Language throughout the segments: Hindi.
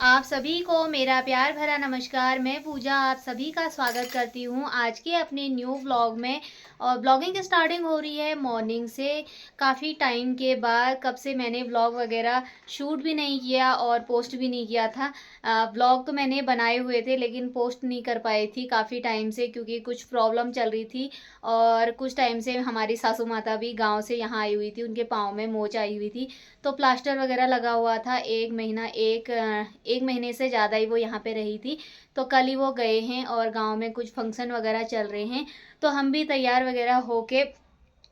आप सभी को मेरा प्यार भरा नमस्कार। मैं पूजा आप सभी का स्वागत करती हूँ आज के अपने न्यू व्लॉग में। और ब्लॉगिंग की स्टार्टिंग हो रही है मॉर्निंग से, काफ़ी टाइम के बाद। कब से मैंने व्लॉग वगैरह शूट भी नहीं किया और पोस्ट भी नहीं किया था। व्लॉग तो मैंने बनाए हुए थे लेकिन पोस्ट नहीं कर पाई थी काफ़ी टाइम से, क्योंकि कुछ प्रॉब्लम चल रही थी। और कुछ टाइम से हमारी सासू माता भी गाँव से यहाँ आई हुई थी, उनके पाँव में मोच आई हुई थी, तो प्लास्टर वगैरह लगा हुआ था। एक महीने से ज़्यादा ही वो यहाँ पे रही थी। तो कल ही वो गए हैं और गांव में कुछ फंक्शन वगैरह चल रहे हैं, तो हम भी तैयार वगैरह होके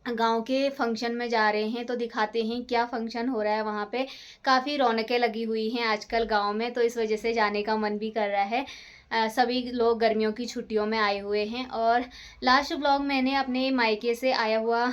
गांव के फंक्शन में जा रहे हैं। तो दिखाते हैं क्या फंक्शन हो रहा है वहाँ पे। काफ़ी रौनकें लगी हुई हैं आजकल गांव में, तो इस वजह से जाने का मन भी कर रहा है। सभी लोग गर्मियों की छुट्टियों में आए हुए हैं। और लास्ट व्लॉग मैंने अपने मायके से आया हुआ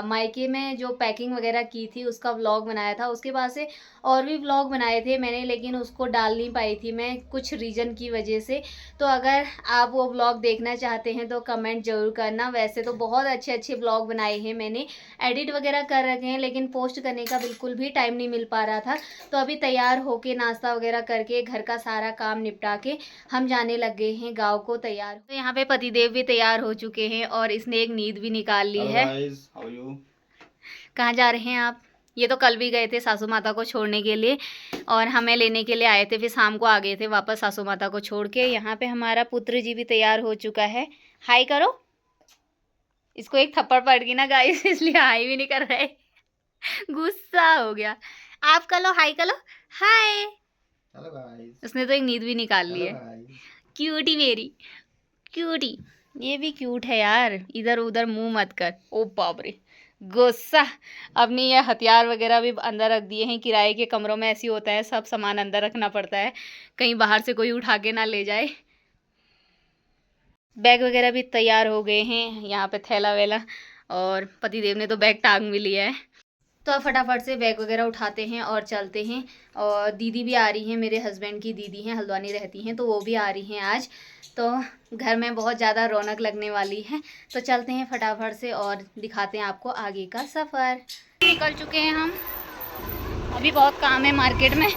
मायके में जो पैकिंग वगैरह की थी उसका व्लॉग बनाया था। उसके बाद से और भी व्लॉग बनाए थे मैंने, लेकिन उसको डाल नहीं पाई थी मैं कुछ रीज़न की वजह से। तो अगर आप वो व्लॉग देखना चाहते हैं तो कमेंट ज़रूर करना। वैसे तो बहुत अच्छे अच्छे व्लॉग बनाए हैं मैंने, एडिट वगैरह कर रखे हैं, लेकिन पोस्ट करने का बिल्कुल भी टाइम नहीं मिल पा रहा था। तो अभी तैयार होके नाश्ता वगैरह करके घर का सारा काम निपटा के हम जाने लग गए हैं गाँव को तैयार। तो यहाँ पे पतिदेव भी तैयार हो चुके हैं और इसने एक नींद भी निकाल ली है। कहाँ जा रहे हैं आप? ये तो कल भी गए थे सासू माता को छोड़ने के लिए और हमें लेने के लिए आए थे, फिर शाम को आ गए थे वापस सासू माता को छोड़ के। यहाँ पे हमारा पुत्र जी भी तैयार हो चुका है। हाय करो। इसको एक थप्पड़ पड़ गई ना गाइस, इसलिए हाय भी नहीं कर रहे। गुस्सा हो गया। आप करो, हाय करो। हाय। Hello guys. उसने तो एक नींद भी निकाल ली है। क्यूटी मेरी क्यूटी। ये भी क्यूट है यार, इधर उधर मुंह मत कर। ओ बाप रे, गुस्सा। अपनी ये हथियार वगैरह भी अंदर रख दिए हैं। किराए के कमरों में ऐसी होता है, सब सामान अंदर रखना पड़ता है, कहीं बाहर से कोई उठा के ना ले जाए। बैग वगैरह भी तैयार हो गए हैं, यहाँ पे थैला वैला, और पतिदेव ने तो बैग टांग भी लिया है। तो अब फटाफट से बैग वगैरह उठाते हैं और चलते हैं। और दीदी भी आ रही हैं, मेरे हस्बैंड की दीदी हैं, हल्द्वानी रहती हैं, तो वो भी आ रही हैं आज। तो घर में बहुत ज़्यादा रौनक लगने वाली है। तो चलते हैं फटाफट से और दिखाते हैं आपको आगे का सफ़र। निकल चुके हैं हम, अभी बहुत काम है मार्केट में।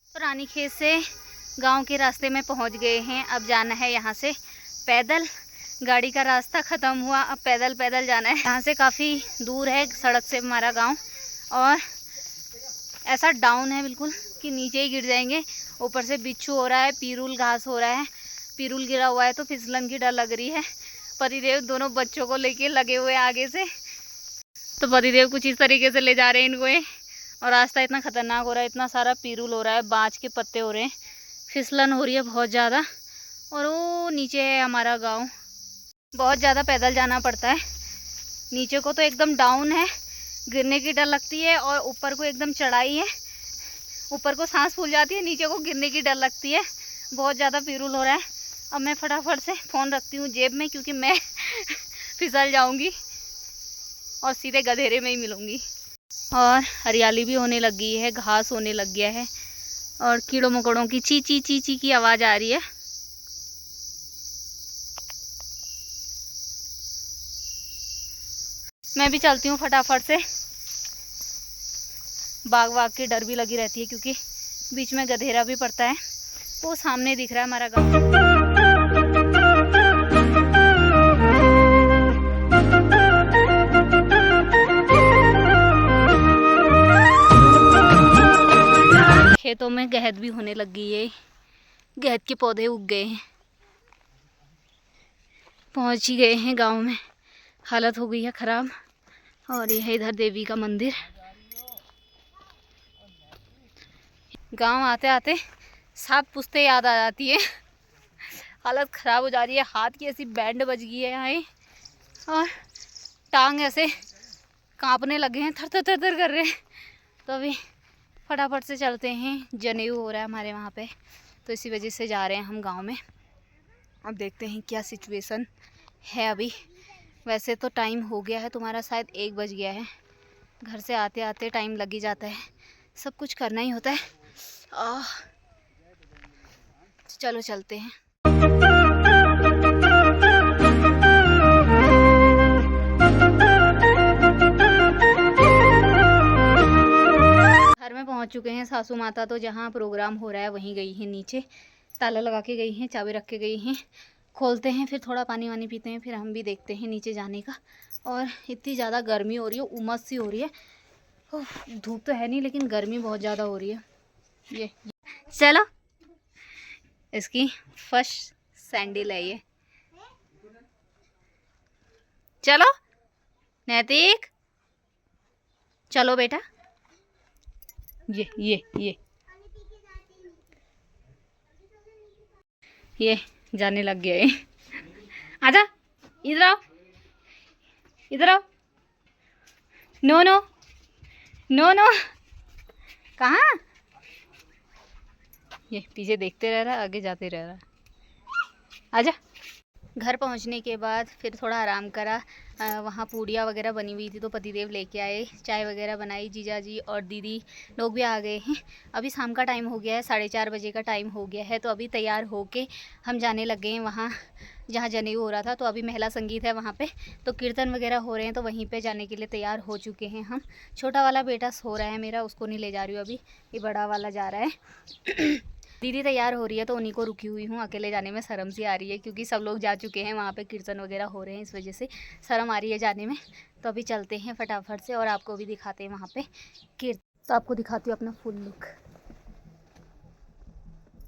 तो रानीखेत से गांव के रास्ते में पहुंच गए हैं। अब जाना है यहाँ से पैदल। गाड़ी का रास्ता ख़त्म हुआ, अब पैदल पैदल जाना है। यहाँ से काफ़ी दूर है सड़क से हमारा गांव, और ऐसा डाउन है बिल्कुल कि नीचे ही गिर जाएंगे। ऊपर से बिच्छू हो रहा है, पीरुल घास हो रहा है, पीरुल गिरा हुआ है, तो फिसलन की डर लग रही है। पतिदेव दोनों बच्चों को लेके लगे हुए आगे से, तो पतिदेव कुछ इस तरीके से ले जा रहे हैं इनको। और रास्ता इतना ख़तरनाक हो रहा है, इतना सारा पीरुल हो रहा है, बाँझ के पत्ते हो रहे हैं, फिसलन हो रही है बहुत ज़्यादा। और वो नीचे है हमारा गांव, बहुत ज़्यादा पैदल जाना पड़ता है। नीचे को तो एकदम डाउन है, गिरने की डर लगती है, और ऊपर को एकदम चढ़ाई है, ऊपर को सांस फूल जाती है, नीचे को गिरने की डर लगती है। बहुत ज़्यादा पीरुल हो रहा है। अब मैं फटाफट से फ़ोन रखती हूँ जेब में, क्योंकि मैं फिसल जाऊँगी और सीधे गधेरे में ही मिलूँगी। और हरियाली भी होने लग गई है, घास होने लग गया है, और कीड़ों मकोड़ों की ची ची ची ची की आवाज़ आ रही है। मैं भी चलती हूँ फटाफट से। बाग वाग की डर भी लगी रहती है, क्योंकि बीच में गधेरा भी पड़ता है। वो सामने दिख रहा है हमारा गाँव। खेतों में गहत भी होने लग गई है, गहत के पौधे उग गए हैं। पहुंच ही गए हैं गांव में, हालत हो गई है ख़राब। और यह है इधर देवी का मंदिर। गांव आते आते 7 पुश्तें याद आ जाती है। हालत ख़राब हो जा रही है, हाथ की ऐसी बैंड बज गई है यहाँ, और टांग ऐसे कांपने लगे हैं, थर थर थर थर कर रहे हैं। तो अभी फटाफट से चलते हैं, जनेऊ हो रहा है हमारे वहाँ पे, तो इसी वजह से जा रहे हैं हम गांव में। अब देखते हैं क्या सिचुएशन है अभी। वैसे तो टाइम हो गया है तुम्हारा, शायद 1 बज गया है। घर से आते आते टाइम लग ही जाता है, सब कुछ करना ही होता है। चलो चलते हैं। घर में पहुंच चुके हैं। सासू माता तो जहां प्रोग्राम हो रहा है वहीं गई हैं नीचे, ताला लगा के गई हैं, चाबी रख के गई हैं। खोलते हैं, फिर थोड़ा पानी वानी पीते हैं, फिर हम भी देखते हैं नीचे जाने का। और इतनी ज़्यादा गर्मी हो रही है, उमस सी हो रही है। धूप तो है नहीं, लेकिन गर्मी बहुत ज़्यादा हो रही है। ये चलो, इसकी फर्स्ट सैंडल है ये। चलो नैतिक, चलो बेटा। ये जाने लग गया है। आजा, इधर आओ, इधर आओ। नो नो नो नो, कहाँ? ये पीछे देखते रह रहा है, आगे जाते रह रहा है। आजा। घर पहुंचने के बाद फिर थोड़ा आराम करा। वहाँ पूड़ियाँ वगैरह बनी हुई थी तो पतिदेव लेके आए, चाय वगैरह बनाई। जीजा जी और दीदी लोग भी आ गए हैं। अभी शाम का टाइम हो गया है, 4:30 बजे का टाइम हो गया है। तो अभी तैयार होके हम जाने लग गए हैं वहाँ जहाँ जनेऊ हो रहा था। तो अभी महिला संगीत है वहाँ पे, तो कीर्तन वगैरह हो रहे हैं, तो वहीं पे जाने के लिए तैयार हो चुके हैं हम। छोटा वाला बेटा सो रहा है मेरा, उसको नहीं ले जा रही हूँ अभी, ये बड़ा वाला जा रहा है। दीदी तैयार हो रही है तो उन्हीं को रुकी हुई हूँ। अकेले जाने में शर्म सी आ रही है, क्योंकि सब लोग जा चुके हैं वहाँ पे, कीर्तन वगैरह हो रहे हैं, इस वजह से शर्म आ रही है जाने में। तो अभी चलते हैं फटाफट से और आपको भी दिखाते हैं वहाँ पे कीर्तन। तो आपको दिखाती हूँ अपना फुल लुक।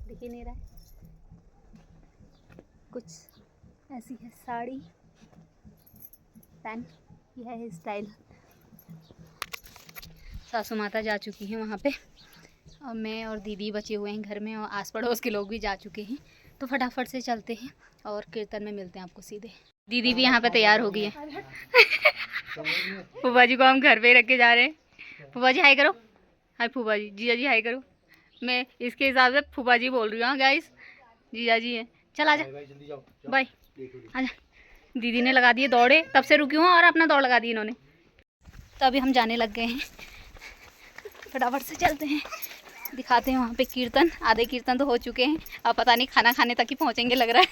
दिख ही नहीं रहा है, कुछ ऐसी है साड़ी पैंट, यह है हेयर स्टाइल। सासू माता जा चुकी हैं वहाँ पे, और मैं और दीदी बचे हुए हैं घर में, और आस पड़ोस के लोग भी जा चुके हैं। तो फटाफट से चलते हैं और कीर्तन में मिलते हैं आपको सीधे। दीदी भी यहाँ पे तैयार हो गई है। फूफा जी को हम घर पे ही रख के जा रहे हैं। फूफा जी हाय करो। हाय फूफा जी, जीजा जी हाय करो। मैं इसके हिसाब से फूफा जी बोल रही हूँ गाइस, जीजा जी है। चल आजा, बाय। आजा। दीदी ने लगा दिए दौड़े, तब से रुकी हूँ और अपना दौड़ लगा दी इन्होंने। तो अभी हम जाने लग गए हैं, फटाफट से चलते हैं, दिखाते हैं वहाँ पे कीर्तन। आधे कीर्तन तो हो चुके हैं, अब पता नहीं खाना खाने तक ही पहुँचेंगे लग रहा है।